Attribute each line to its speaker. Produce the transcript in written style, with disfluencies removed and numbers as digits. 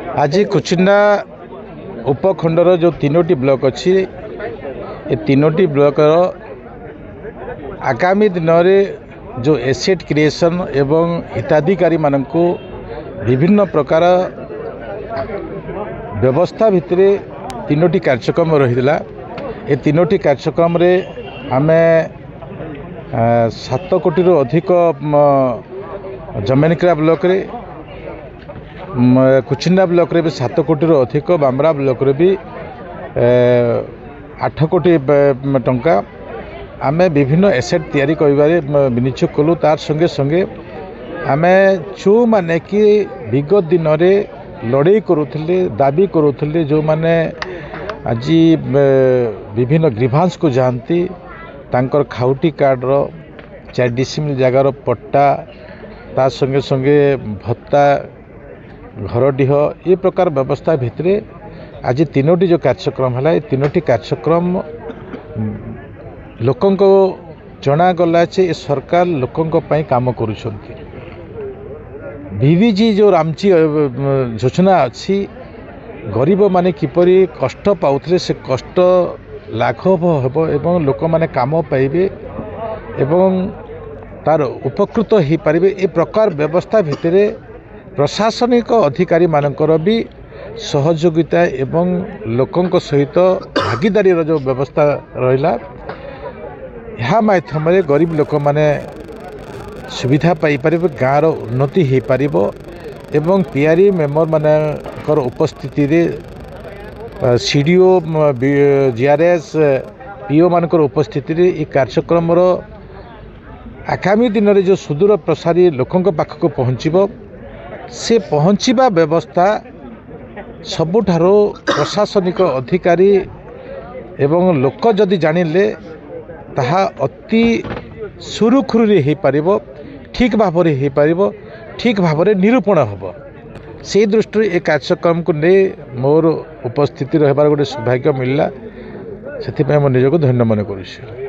Speaker 1: आज कुचिंडा उपखंडर जो तीनोटी ब्लॉक अच्छी ये तीनोटी ब्लॉक आगामी दिन में जो एसेट क्रिएशन एवं हिताधिकारी मानक विभिन्न प्रकार व्यवस्था भितर तीनोटी कार्यक्रम रही ए तीनोटी कार्यक्रम रे आमे 7 कोटी अधिक जमेनकरा ब्लॉक रे कुचिंडा ब्लॉक रे भी 7 कोटी अधिक बामरा ब्लॉक रे भी 8 कोटी टंका आमे विभिन्न एसेट तैयारी करिबारे विनियोग कलु। तार संगे संगे आमे जो माने कि विगत दिन रे लड़ाई करुथिले दाबी करुथिले जो माने आज विभिन्न ग्रीभांस को जानती तांकर खाउटी कार्ड रो 4 डिसिमिल जगार पट्टा ता संगे संगे भत्ता घरडीह ये प्रकार व्यवस्था भितर आज तीनोटी जो कार्यक्रम है ये तीनोटी कार्यक्रम लोकों को जना गला ये सरकार लोकों पाई काम करुछंती। बीवीजी जो रामची योजना अच्छी गरीब माने किपरि कष्ट पाउथले से कष्ट लाघव हेबो एवं लोक माने काम पाइबे एवं तार उपकृत हो पारिबे ए प्रकार व्यवस्था भितर प्रशासनिक अधिकारी मानकर भी सहयोगिता एवं लोकों सहित भागीदारी जो व्यवस्था रहिला यह माध्यम रे गरीब लोक माने सुविधा पाई पारिबे गाँव रो उन्नति हो पारिबो एवं पीआरई मेंबर मानकर उपस्थिति रे सीडीओ जीआरएस पीओ मानकर उपस्थिति रे ये कार्यक्रम रो आगामी दिन में जो सुदूर प्रसारी लोकों पाखक पहुँचब से पहुँचवा व्यवस्था सबुठारो प्रशासनिक अधिकारी एवं लोक जदि जानिले ताहा अति सुरुखुरु हो पारिबो ठीक भाव में हो पारिबो ठीक भाव में निरूपण हम से दृष्टि ए कार्यक्रम को नहीं मोर उपस्थिति रही गोटे सौभाग्य मिलला से मो निजक धन्य मन करुछि।